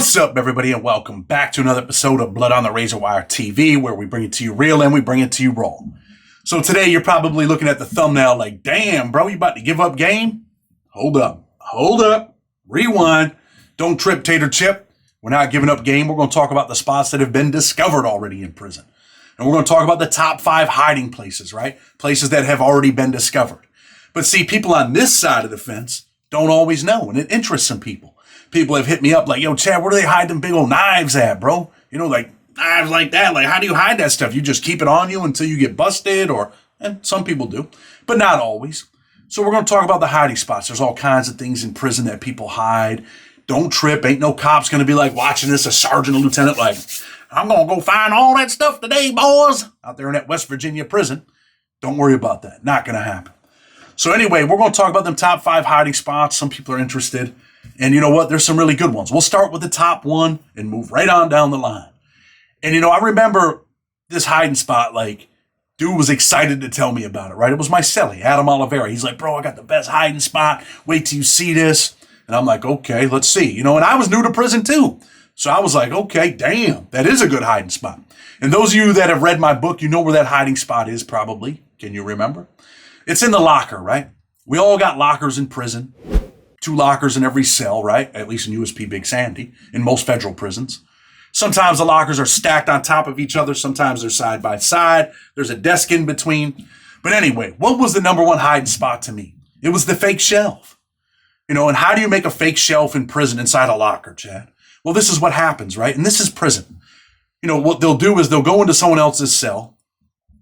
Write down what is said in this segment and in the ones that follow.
What's up, everybody, and welcome back to another episode of Blood on the Razor Wire TV, where we bring it to you real and we bring it to you raw. So today you're probably looking at the thumbnail like, damn, bro, you about to give up game? Hold up, rewind. Don't trip, Tater Chip. We're not giving up game. We're going to talk about the spots that have been discovered already in prison. And we're going to talk about the top 5 hiding places, right? Places that have already been discovered. But see, people on this side of the fence don't always know, and it interests some people. People have hit me up like, yo, Chad, where do they hide them big old knives at, bro? You know, like knives like that. Like, how do you hide that stuff? You just keep it on you until you get busted, and some people do, but not always. So we're going to talk about the hiding spots. There's all kinds of things in prison that people hide. Don't trip. Ain't no cops going to be like watching this, a sergeant, a lieutenant, like, I'm going to go find all that stuff today, boys, out there in that West Virginia prison. Don't worry about that. Not going to happen. So anyway, we're going to talk about them top 5 hiding spots. Some people are interested. And you know what? There's some really good ones. We'll start with the top one and move right on down the line. And you know, I remember this hiding spot, like, dude was excited to tell me about it, right? It was my cellie, Adam Olivera. He's like, bro, I got the best hiding spot. Wait till you see this. And I'm like, okay, let's see. You know, and I was new to prison too. So I was like, okay, damn, that is a good hiding spot. And those of you that have read my book, you know where that hiding spot is probably. Can you remember? It's in the locker, right? We all got lockers in prison. 2 lockers in every cell, right? At least in USP Big Sandy, in most federal prisons. Sometimes the lockers are stacked on top of each other. Sometimes they're side by side. There's a desk in between. But anyway, what was the number one hiding spot to me? It was the fake shelf. You know, and how do you make a fake shelf in prison inside a locker, Chad? Well, this is what happens, right? And this is prison. You know, what they'll do is they'll go into someone else's cell.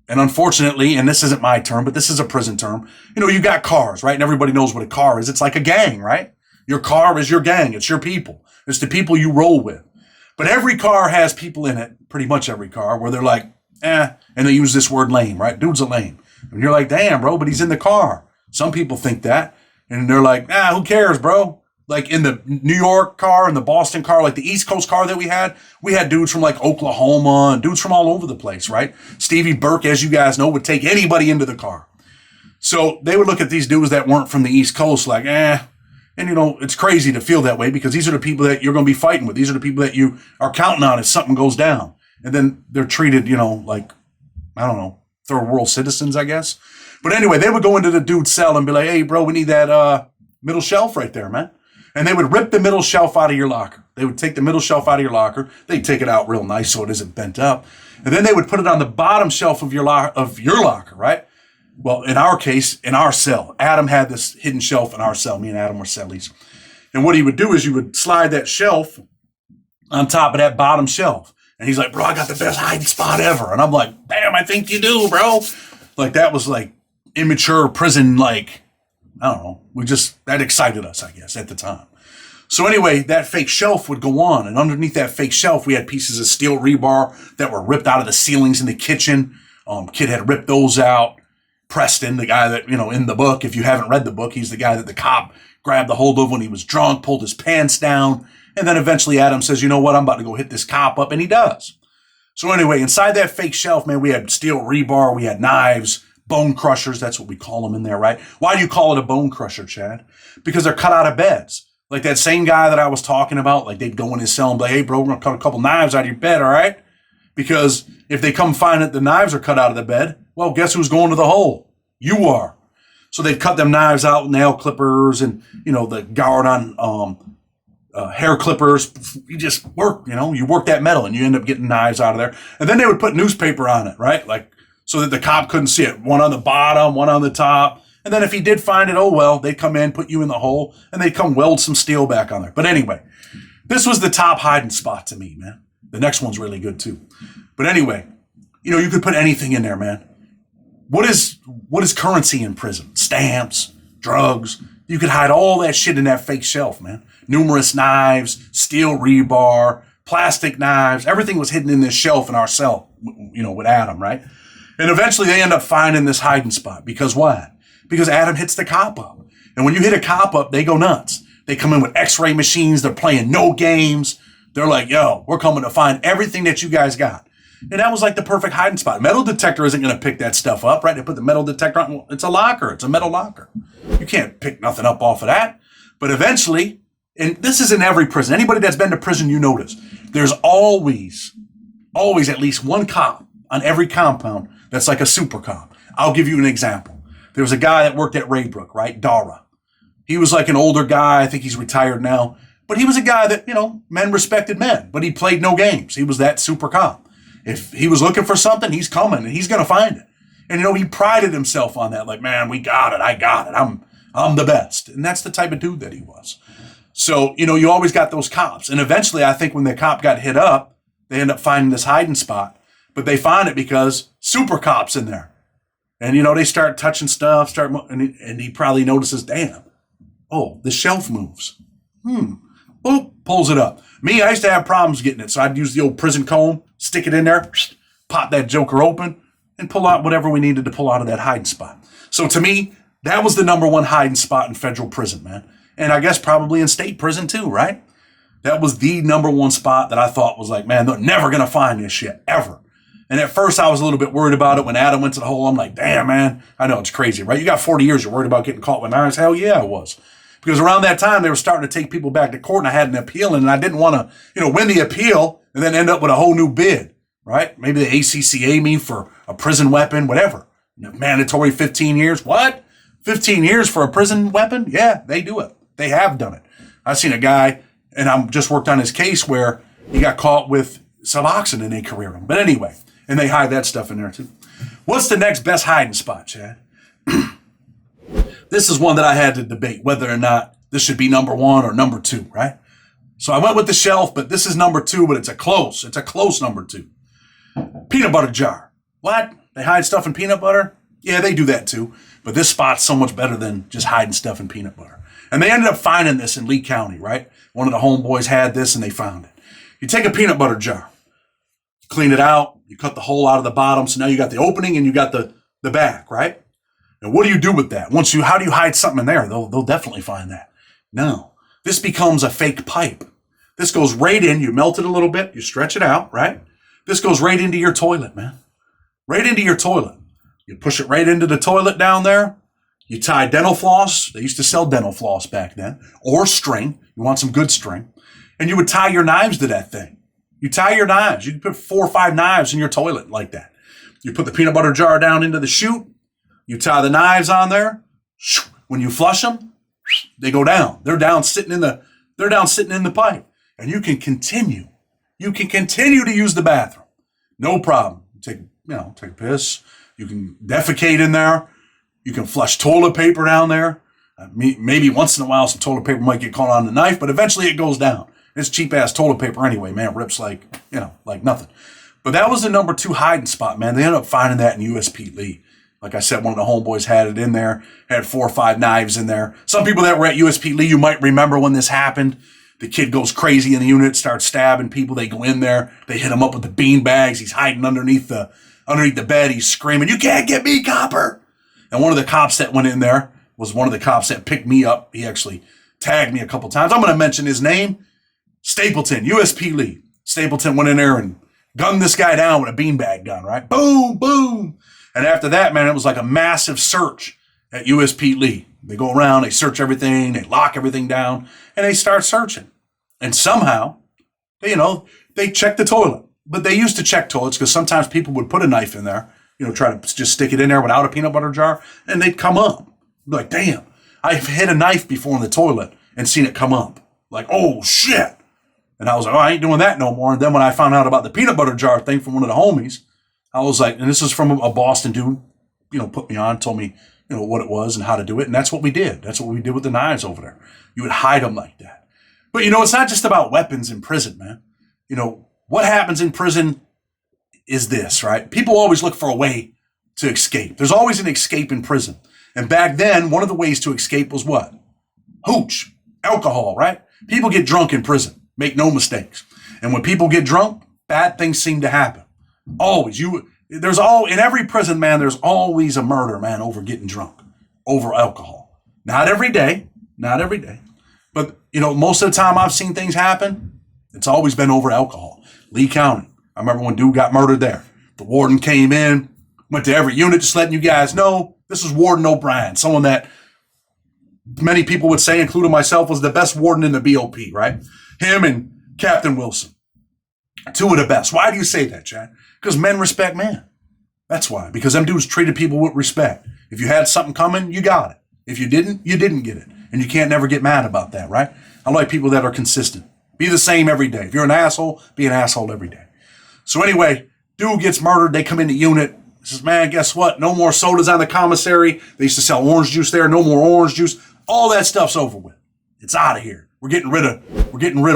And unfortunately, and this isn't my term, but this is a prison term, you know, you got cars, right? And everybody knows what a car is. It's like a gang, right? Your car is your gang. It's your people. It's the people you roll with. But every car has people in it, pretty much every car, where they're like, and they use this word lame, right? Dude's a lame. And you're like, damn, bro, but he's in the car. Some people think that. And they're like, who cares, bro? Like in the New York car and the Boston car, like the East Coast car that we had dudes from like Oklahoma and dudes from all over the place, right? Stevie Burke, as you guys know, would take anybody into the car. So they would look at these dudes that weren't from the East Coast like, And you know, it's crazy to feel that way because these are the people that you're going to be fighting with. These are the people that you are counting on if something goes down. And then they're treated, you know, like, I don't know, third world citizens, I guess. But anyway, they would go into the dude's cell and be like, hey, bro, we need that middle shelf right there, man. And they would rip the middle shelf out of your locker. They would take the middle shelf out of your locker. They'd take it out real nice so it isn't bent up. And then they would put it on the bottom shelf of your locker, right? Well, in our case, in our cell, Adam had this hidden shelf in our cell. Me and Adam were cellies. And what he would do is you would slide that shelf on top of that bottom shelf. And he's like, bro, I got the best hiding spot ever. And I'm like, damn, I think you do, bro. Like that was like immature prison, like, I don't know. That excited us, I guess, at the time. So anyway, that fake shelf would go on. And underneath that fake shelf, we had pieces of steel rebar that were ripped out of the ceilings in the kitchen. Kid had ripped those out. Preston, the guy that, you know, in the book, if you haven't read the book, he's the guy that the cop grabbed the hold of when he was drunk, pulled his pants down. And then eventually Adam says, you know what, I'm about to go hit this cop up. And he does. So anyway, inside that fake shelf, man, we had steel rebar. We had knives. Bone crushers, that's what we call them in there, right? Why do you call it a bone crusher, Chad? Because they're cut out of beds. Like that same guy that I was talking about, like they'd go in his cell and be like, hey, bro, we're going to cut a couple knives out of your bed, all right? Because if they come find that the knives are cut out of the bed, well, guess who's going to the hole? You are. So they'd cut them knives out with nail clippers and, you know, the guard on hair clippers. You just work, you know, you work that metal and you end up getting knives out of there. And then they would put newspaper on it, right? Like, so that the cop couldn't see it. One on the bottom, one on the top. And then if he did find it, oh well, they'd come in, put you in the hole, and they'd come weld some steel back on there. But anyway, this was the top hiding spot to me, man. The next one's really good too. But anyway, you know, you could put anything in there, man. What is currency in prison? Stamps, drugs. You could hide all that shit in that fake shelf, man. Numerous knives, steel rebar, plastic knives. Everything was hidden in this shelf in our cell, you know, with Adam, right? And eventually they end up finding this hiding spot. Because why? Because Adam hits the cop up. And when you hit a cop up, they go nuts. They come in with x-ray machines. They're playing no games. They're like, yo, we're coming to find everything that you guys got. And that was like the perfect hiding spot. Metal detector isn't going to pick that stuff up, right? They put the metal detector on. It's a locker. It's a metal locker. You can't pick nothing up off of that. But eventually, And this is in every prison. Anybody that's been to prison, you notice. There's always at least one cop on every compound that's like a super cop. I'll give you an example. There was a guy that worked at Raybrook, right? Dara. He was like an older guy. I think he's retired now. But he was a guy that, men respected men. But he played no games. He was that super cop. If he was looking for something, he's coming and he's going to find it. And, he prided himself on that. Like, man, we got it. I got it. I'm the best. And that's the type of dude that he was. So, you always got those cops. And eventually, I think when the cop got hit up, they end up finding this hiding spot. But they find it because super cops in there. And, they start touching stuff, and he probably notices, damn, oh, the shelf moves. Oh, pulls it up. Me, I used to have problems getting it. So I'd use the old prison comb, stick it in there, pop that joker open, and pull out whatever we needed to pull out of that hiding spot. So to me, that was the number one hiding spot in federal prison, man. And I guess probably in state prison too, right? That was the number one spot that I thought was like, man, they're never going to find this shit, ever. And at first I was a little bit worried about it. When Adam went to the hole, I'm like, damn, man, I know it's crazy, right? You got 40 years, you're worried about getting caught with knives? Hell yeah, I was. Because around that time, they were starting to take people back to court, and I had an appeal, and I didn't want to, win the appeal and then end up with a whole new bid, right? Maybe the ACCA me for a prison weapon, whatever. Mandatory 15 years. What? 15 years for a prison weapon? Yeah, they do it. They have done it. I've seen a guy, and I'm just worked on his case where he got caught with suboxone and they career him. But anyway, and they hide that stuff in there too. What's the next best hiding spot, Chad? This is one that I had to debate whether or not this should be number one or number two, right? So I went with the shelf, but this is number two, but it's a close number two. Peanut butter jar. What? They hide stuff in peanut butter? Yeah, they do that too. But this spot's so much better than just hiding stuff in peanut butter. And they ended up finding this in Lee County, right? One of the homeboys had this and they found it. You take a peanut butter jar, clean it out, you cut the hole out of the bottom, so now you got the opening and you got the back, right? And what do you do with that? How do you hide something in there? They'll definitely find that. No, this becomes a fake pipe. This goes right in, you melt it a little bit, you stretch it out, right? This goes right into your toilet, man. Right into your toilet. You push it right into the toilet down there. You tie dental floss. They used to sell dental floss back then. Or string. You want some good string. And you would tie your knives to that thing. You tie your knives. You can put 4 or 5 knives in your toilet like that. You put the peanut butter jar down into the chute. You tie the knives on there. When you flush them, they go down. They're down sitting in the pipe. And you can continue. You can continue to use the bathroom. No problem. Take a piss. You can defecate in there. You can flush toilet paper down there. Maybe once in a while some toilet paper might get caught on the knife, but eventually it goes down. It's cheap ass toilet paper anyway, man. It rips like nothing. But that was the number 2 hiding spot, man. They ended up finding that in USP Lee. Like I said, one of the homeboys had it in there, had 4 or 5 knives in there. Some people that were at USP Lee, you might remember when this happened. The kid goes crazy in the unit, starts stabbing people. They go in there. They hit him up with the bean bags. He's hiding underneath the bed. He's screaming, "You can't get me, copper!" And one of the cops that went in there was one of the cops that picked me up. He actually tagged me a couple times. I'm going to mention his name. Stapleton, USP Lee. Stapleton went in there and gunned this guy down with a beanbag gun, right? Boom, boom. And after that, man, it was like a massive search at USP Lee. They go around, they search everything, they lock everything down, and they start searching. And somehow, they check the toilet. But they used to check toilets because sometimes people would put a knife in there, try to just stick it in there without a peanut butter jar, and they'd come up. Be like, damn, I've hit a knife before in the toilet and seen it come up. Like, oh, shit. And I was like, oh, I ain't doing that no more. And then when I found out about the peanut butter jar thing from one of the homies, I was like, and this is from a Boston dude, put me on, told me, what it was and how to do it. And that's what we did. That's what we did with the knives over there. You would hide them like that. But, it's not just about weapons in prison, man. What happens in prison is this, right? People always look for a way to escape. There's always an escape in prison. And back then, one of the ways to escape was what? Hooch, alcohol, right? People get drunk in prison. Make no mistakes. And when people get drunk, bad things seem to happen. Always. In every prison, man, there's always a murder, man, over getting drunk, over alcohol. Not every day. But, most of the time I've seen things happen, it's always been over alcohol. Lee County. I remember when dude got murdered there. The warden came in, went to every unit, just letting you guys know, this is Warden O'Brien, someone that many people would say, including myself, was the best warden in the BOP, right? Him and Captain Wilson. Two of the best. Why do you say that, Chad? Because men respect men. That's why. Because them dudes treated people with respect. If you had something coming, you got it. If you didn't get it. And you can't never get mad about that, right? I like people that are consistent. Be the same every day. If you're an asshole, be an asshole every day. So anyway, dude gets murdered. They come in the unit. Says, man, guess what? No more sodas on the commissary. They used to sell orange juice there. No more orange juice. All that stuff's over with. It's out of here. We're getting rid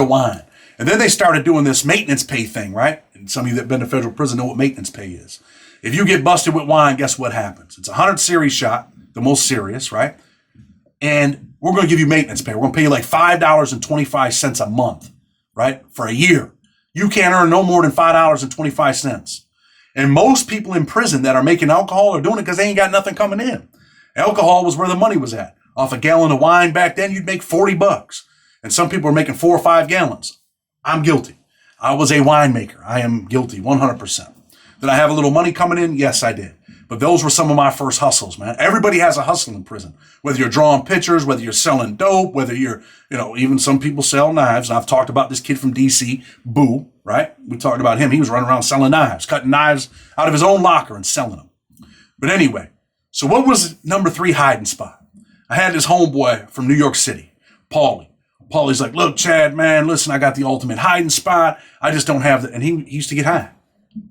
of wine. And then they started doing this maintenance pay thing, right? And some of you that have been to federal prison know what maintenance pay is. If you get busted with wine, guess what happens? It's a 100 series shot, the most serious, right? And we're going to give you maintenance pay. We're going to pay you like $5.25 a month, right? For a year. You can't earn no more than $5.25. And most people in prison that are making alcohol are doing it because they ain't got nothing coming in. Alcohol was where the money was at. Off a gallon of wine back then, you'd make $40. And some people are making 4 or 5 gallons. I'm guilty. I was a winemaker. I am guilty 100%. Did I have a little money coming in? Yes, I did. But those were some of my first hustles, man. Everybody has a hustle in prison. Whether you're drawing pictures, whether you're selling dope, whether you're, even some people sell knives. And I've talked about this kid from DC, Boo, right? We talked about him. He was running around selling knives, cutting knives out of his own locker and selling them. But anyway, so what was number 3 hiding spot? I had this homeboy from New York City, Paulie. Paulie's like, look, Chad, man, listen, I got the ultimate hiding spot. I just don't have the, and he used to get high.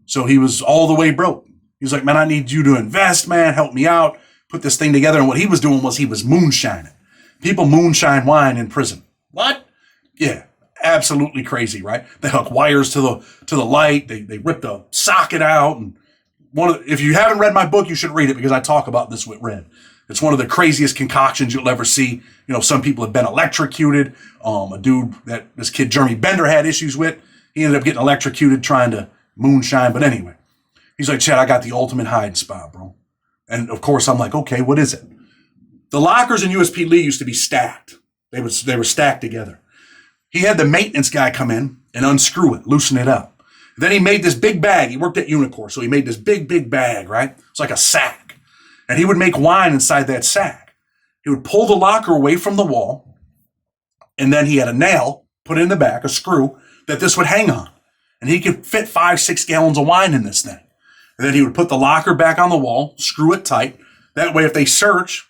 So he was all the way broke. He was like, man, I need you to invest, man. Help me out. Put this thing together. And what he was doing was he was moonshining. People moonshine wine in prison. What? Yeah, absolutely crazy, right? They hook wires to the light. They rip the socket out. And if you haven't read my book, you should read it because I talk about this with Red. It's one of the craziest concoctions you'll ever see. Some people have been electrocuted. This kid Jeremy Bender had issues with. He ended up getting electrocuted trying to moonshine. But anyway, he's like, Chad, I got the ultimate hiding spot, bro. And of course, I'm like, okay, what is it? The lockers in USP Lee used to be stacked. They were stacked together. He had the maintenance guy come in and unscrew it, loosen it up. Then he made this big bag. He worked at Unicor, so he made this big bag, right? It's like a sack. And he would make wine inside that sack. He would pull the locker away from the wall, and then he had a nail put in the back, a screw, that this would hang on. And he could fit 5-6 gallons of wine in this thing. And then he would put the locker back on the wall, screw it tight. That way, if they search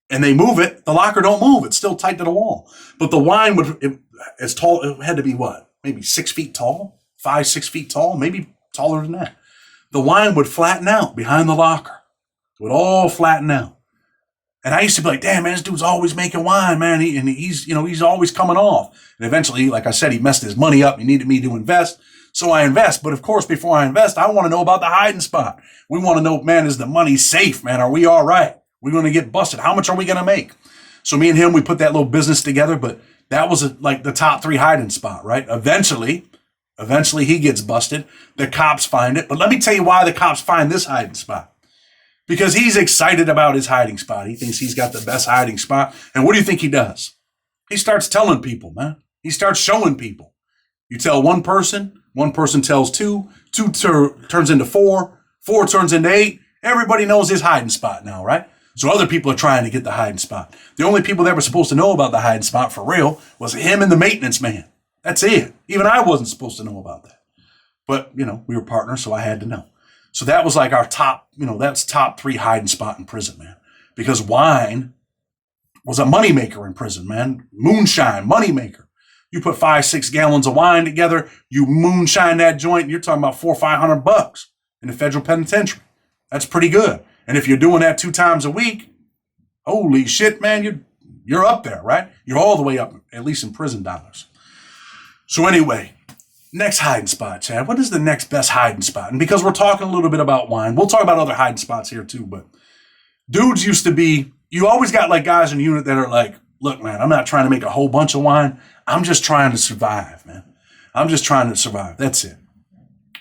and they move it, the locker don't move. It's still tight to the wall. But the wine it had to be what? Maybe 6 feet tall, 5-6 feet tall, maybe taller than that. The wine would flatten out behind the locker. It would all flatten out. And I used to be like, damn, man, this dude's always making wine, man. He's always coming off. And eventually, like I said, he messed his money up. He needed me to invest. So I invest. But of course, before I invest, I want to know about the hiding spot. We want to know, man, is the money safe, man? Are we all right? We're going to get busted. How much are we going to make? So me and him, we put that little business together. But that was like the top 3 hiding spot, right? Eventually he gets busted. The cops find it. But let me tell you why the cops find this hiding spot. Because he's excited about his hiding spot. He thinks he's got the best hiding spot. And what do you think he does? He starts telling people, man. He starts showing people. You tell one person tells 2 turns into 4 turns into 8. Everybody knows his hiding spot now, right? So other people are trying to get the hiding spot. The only people that were supposed to know about the hiding spot for real was him and the maintenance man. That's it. Even I wasn't supposed to know about that. But, we were partners, so I had to know. So that was like our top, that's top 3 hiding spot in prison, man. Because wine was a moneymaker in prison, man. Moonshine, moneymaker. You put 5-6 gallons of wine together, you moonshine that joint, and you're talking about $400 or $500 in the federal penitentiary. That's pretty good. And if you're doing that 2 times a week, holy shit, man, you're up there, right? You're all the way up, at least in prison dollars. So anyway, next hiding spot, Chad. What is the next best hiding spot? And because we're talking a little bit about wine, we'll talk about other hiding spots here too, but dudes used to be, you always got like guys in the unit that are like, look, man, I'm not trying to make a whole bunch of wine. I'm just trying to survive, man. I'm just trying to survive. That's it.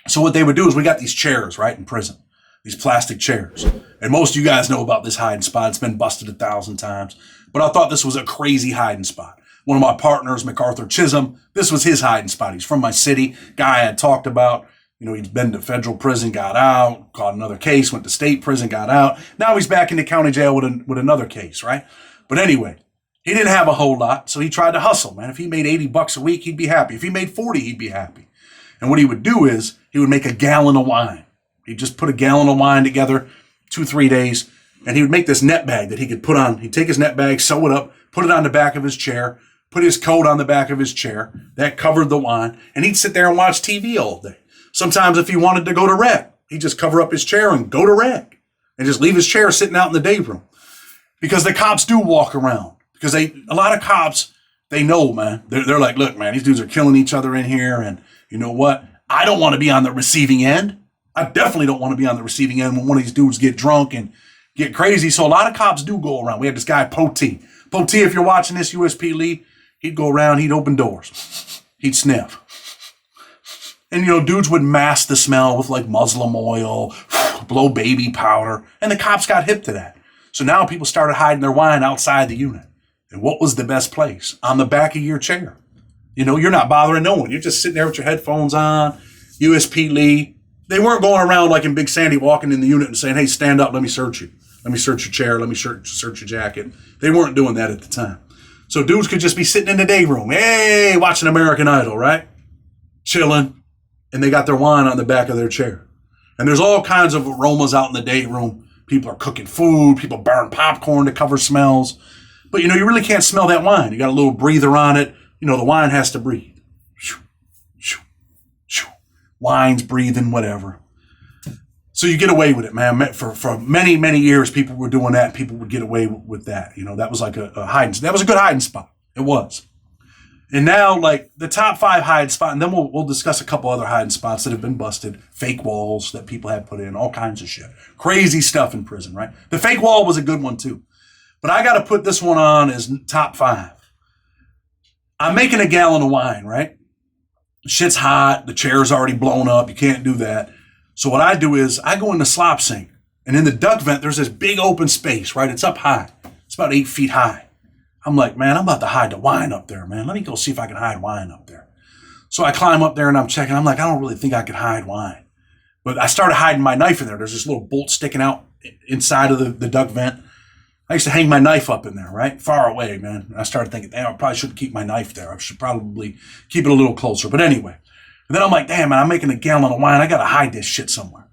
So what they would do is we got these chairs, right, in prison, these plastic chairs. And most of you guys know about this hiding spot. It's been busted 1,000 times, but I thought this was a crazy hiding spot. One of my partners, MacArthur Chisholm, this was his hiding spot. He's from my city, guy I had talked about. He'd been to federal prison, got out, caught another case, went to state prison, got out. Now he's back in the county jail with another case, right? But anyway, He didn't have a whole lot, so he tried to hustle, man. If he made $80 a week, he'd be happy. If he made 40, he'd be happy. And what he would do is he would make a gallon of wine. He'd just put a gallon of wine together 2-3 days, and he would make this net bag that he could put on. He'd take his net bag, sew it up, put it on the back of his chair, put his coat on the back of his chair. That covered the wine, and he'd sit there and watch TV all day. Sometimes if he wanted to go to rec, he'd just cover up his chair and go to rec and just leave his chair sitting out in the day room. Because the cops do walk around. Because a lot of cops, they know, man. They're like, look, man, these dudes are killing each other in here. And you know what? I don't want to be on the receiving end. I definitely don't want to be on the receiving end when one of these dudes get drunk and get crazy. So a lot of cops do go around. We have this guy, Poti. Poti, if you're watching this, USP Lee, he'd go around, he'd open doors. He'd sniff. And, you know, dudes would mask the smell with like Muslim oil, blow baby powder. And the cops got hip to that. So now people started hiding their wine outside the unit. And what was the best place? On the back of your chair. You know, you're not bothering no one. You're just sitting there with your headphones on, USP Lee. They weren't going around like in Big Sandy walking in the unit and saying, hey, stand up, let me search you. Let me search your chair, let me search your jacket. They weren't doing that at the time. So dudes could just be sitting in the day room, hey, watching American Idol, right? Chilling. And they got their wine on the back of their chair. And there's all kinds of aromas out in the day room. People are cooking food. People burn popcorn to cover smells. But, you know, you really can't smell that wine. You got a little breather on it. You know, the wine has to breathe. Wine's breathing, whatever. So you get away with it, man. For many, many years, people were doing that. People would get away with that. You know, that was like a hiding. That was a good hiding spot. It was. And now, like, the top 5 hiding spot, and then we'll discuss a couple other hiding spots that have been busted. Fake walls that people had put in, all kinds of shit. Crazy stuff in prison, right? The fake wall was a good one, too. But I got to put this one on as top 5. I'm making a gallon of wine, right? Shit's hot. The chair's already blown up. You can't do that. So what I do is I go in the slop sink. And in the duct vent, there's this big open space, right? It's up high. It's about 8 feet high. I'm like, man, I'm about to hide the wine up there, man. Let me go see if I can hide wine up there. So I climb up there and I'm checking. I'm like, I don't really think I can hide wine. But I started hiding my knife in there. There's this little bolt sticking out inside of the duct vent. I used to hang my knife up in there, right? Far away, man. And I started thinking, damn, I probably shouldn't keep my knife there. I should probably keep it a little closer. But anyway. And then I'm like, damn, man, I'm making a gallon of wine. I got to hide this shit somewhere.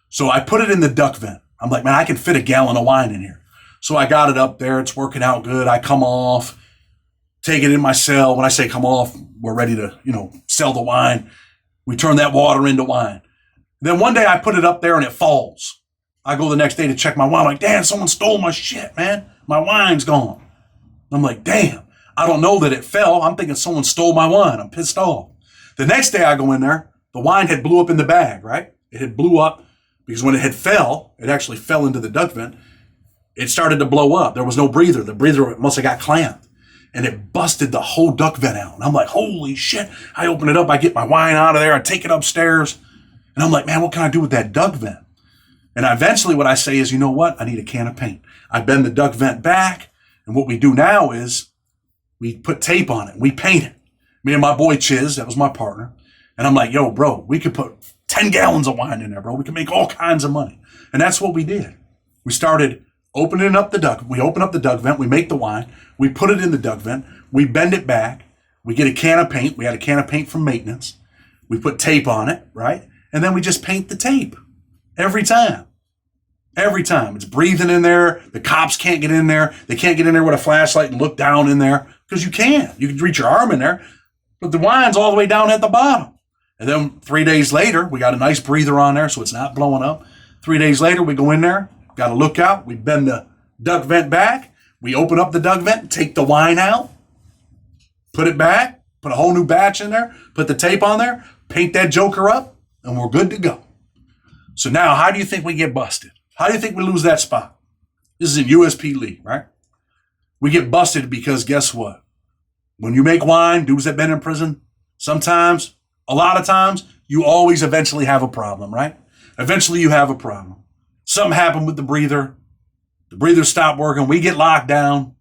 So I put it in the duct vent. I'm like, man, I can fit a gallon of wine in here. So I got it up there. It's working out good. I come off, take it in my cell. When I say come off, we're ready to, you know, sell the wine. We turn that water into wine. Then one day I put it up there and it falls. I go the next day to check my wine. I'm like, damn, someone stole my shit, man. My wine's gone. I'm like, damn, I don't know that it fell. I'm thinking someone stole my wine. I'm pissed off. The next day I go in there, the wine had blew up in the bag, right? It had blew up because when it had fell, it actually fell into the duct vent. It started to blow up. There was no breather. The breather must have got clamped. And it busted the whole duct vent out. And I'm like, holy shit. I open it up. I get my wine out of there. I take it upstairs. And I'm like, man, what can I do with that duct vent? And eventually what I say is, you know what? I need a can of paint. I bend the duct vent back. And what we do now is we put tape on it. We paint it. Me and my boy Chiz, that was my partner. And I'm like, yo, bro, we could put 10 gallons of wine in there, bro. We could make all kinds of money. And that's what we did. We started opening up the duct. We open up the duct vent. We make the wine. We put it in the duct vent. We bend it back. We get a can of paint. We had a can of paint from maintenance. We put tape on it, right? And then we just paint the tape every time. Every time. It's breathing in there. The cops can't get in there. They can't get in there with a flashlight and look down in there because you can't. You can reach your arm in there, but the wine's all the way down at the bottom. And then 3 days later, we got a nice breather on there so it's not blowing up. 3 days later, we go in there. Got a lookout. We bend the duct vent back. We open up the duct vent, take the wine out, put it back, put a whole new batch in there, put the tape on there, paint that joker up, and we're good to go. So now, how do you think we get busted? How do you think we lose that spot? This is in USP Lee, right? We get busted because guess what? When you make wine, dudes that have been in prison, sometimes, a lot of times, you always eventually have a problem, right? Eventually you have a problem. Something happened with the breather. The breather stopped working. We get locked down.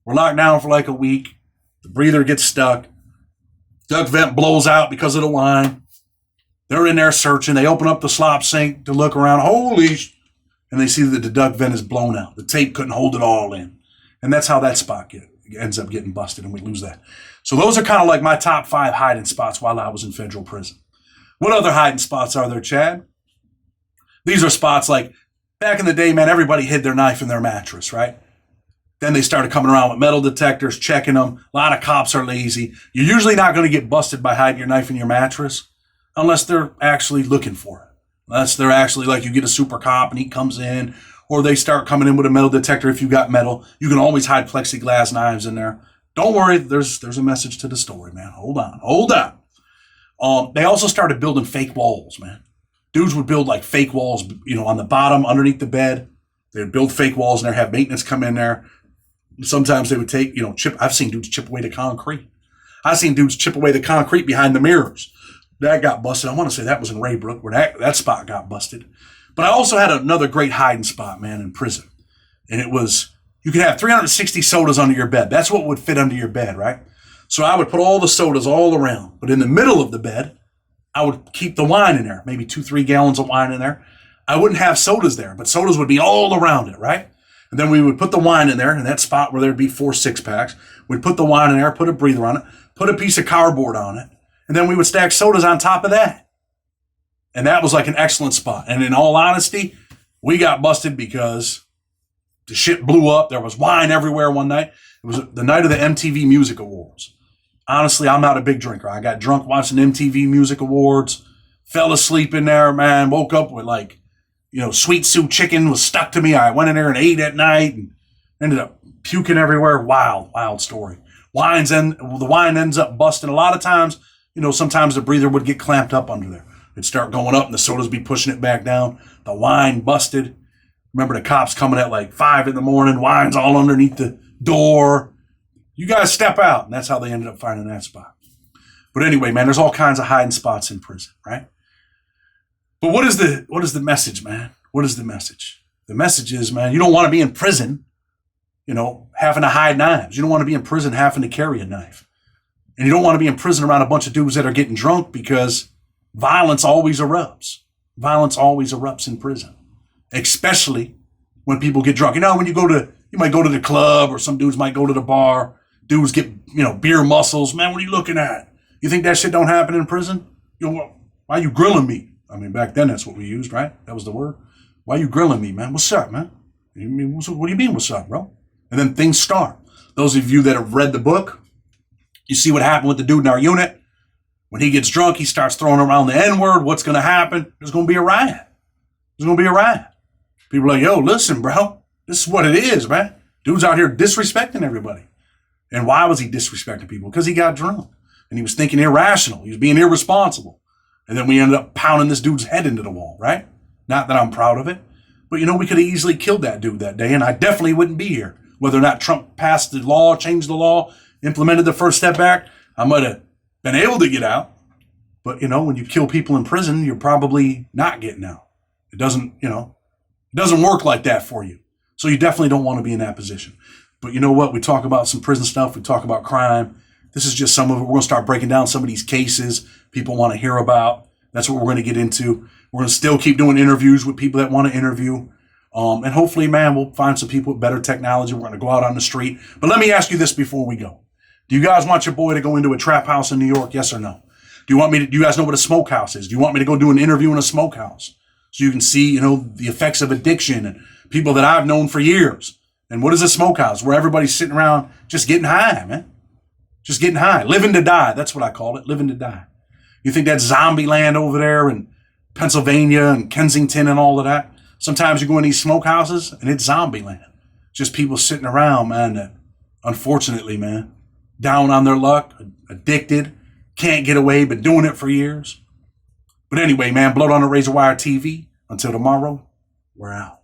We're locked down for like a week. The breather gets stuck. Duct vent blows out because of the wine. They're in there searching. They open up the slop sink to look around. And they see that the duct vent is blown out. The tape couldn't hold it all in. And that's how that spot ends up getting busted and we lose that. So those are kind of like my top 5 hiding spots while I was in federal prison. What other hiding spots are there, Chad? These are spots like back in the day, man, everybody hid their knife in their mattress, right? Then they started coming around with metal detectors, checking them. A lot of cops are lazy. You're usually not going to get busted by hiding your knife in your mattress unless they're actually looking for it. Unless they're actually like you get a super cop and he comes in, or they start coming in with a metal detector. If you got metal, you can always hide plexiglass knives in there. Don't worry, there's a message to the story, man. Hold on. They also started building fake walls, man. Dudes would build like fake walls, on the bottom underneath the bed. They would build fake walls in there, have maintenance come in there. Sometimes they would take, I've seen dudes chip away the concrete. I've seen dudes chip away the concrete behind the mirrors. That got busted. I want to say that was in Raybrook where that spot got busted. But I also had another great hiding spot, man, in prison. And it was, you could have 360 sodas under your bed. That's what would fit under your bed, right? So I would put all the sodas all around. But in the middle of the bed, I would keep the wine in there, maybe 2-3 gallons of wine in there. I wouldn't have sodas there, but sodas would be all around it, right? And then we would put the wine in there in that spot where there'd be 4 6-packs. We'd put the wine in there, put a breather on it, put a piece of cardboard on it, and then we would stack sodas on top of that. And that was like an excellent spot. And in all honesty, we got busted because the shit blew up. There was wine everywhere one night. It was the night of the MTV Music Awards. Honestly, I'm not a big drinker. I got drunk watching MTV Music Awards, fell asleep in there, man, woke up with Sweet Sue chicken was stuck to me. I went in there and ate at night and ended up puking everywhere. Wild story. The wine ends up busting. A lot of times, sometimes the breather would get clamped up under there. It'd start going up and the sodas be pushing it back down. The wine busted. Remember the cops coming at like 5 a.m. Wine's all underneath the door. You guys step out. And that's how they ended up finding that spot. But anyway, man, there's all kinds of hiding spots in prison, right? But what is the message, man? What is the message? The message is, man, you don't want to be in prison, having to hide knives. You don't want to be in prison having to carry a knife. And you don't want to be in prison around a bunch of dudes that are getting drunk because violence always erupts. Violence always erupts in prison, especially when people get drunk. When you might go to the club or some dudes might go to the bar. Dudes get, beer muscles. Man, what are you looking at? You think that shit don't happen in prison? Why are you grilling me? I mean, back then that's what we used, right? That was the word. Why are you grilling me, man? What's up, man? What do you mean, what's up, bro? And then things start. Those of you that have read the book, you see what happened with the dude in our unit. When he gets drunk, he starts throwing around the N-word. What's going to happen? There's going to be a riot. People are like, yo, listen, bro. This is what it is, man. Dude's out here disrespecting everybody. And why was he disrespecting people? Because he got drunk. And he was thinking irrational. He was being irresponsible. And then we ended up pounding this dude's head into the wall, right? Not that I'm proud of it. But, we could have easily killed that dude that day. And I definitely wouldn't be here. Whether or not Trump passed the law, changed the law, implemented the First Step Act, I might have been able to get out. But, when you kill people in prison, you're probably not getting out. It doesn't work like that for you. So you definitely don't want to be in that position. But you know what? We talk about some prison stuff. We talk about crime. This is just some of it. We're going to start breaking down some of these cases people want to hear about. That's what we're going to get into. We're going to still keep doing interviews with people that want to interview. And hopefully, man, we'll find some people with better technology. We're going to go out on the street. But let me ask you this before we go. Do you guys want your boy to go into a trap house in New York? Yes or no? Do you guys know what a smokehouse is? Do you want me to go do an interview in a smokehouse so you can see, the effects of addiction and people that I've known for years? And what is a smokehouse? Where everybody's sitting around just getting high, man. Just getting high. Living to die. That's what I call it. Living to die. You think that's zombie land over there in Pennsylvania and Kensington and all of that? Sometimes you go in these smokehouses and it's zombie land. Just people sitting around, man, that unfortunately, man, down on their luck, addicted, can't get away, been doing it for years. But anyway, man, Blood on the Razor Wire TV. Until tomorrow, we're out.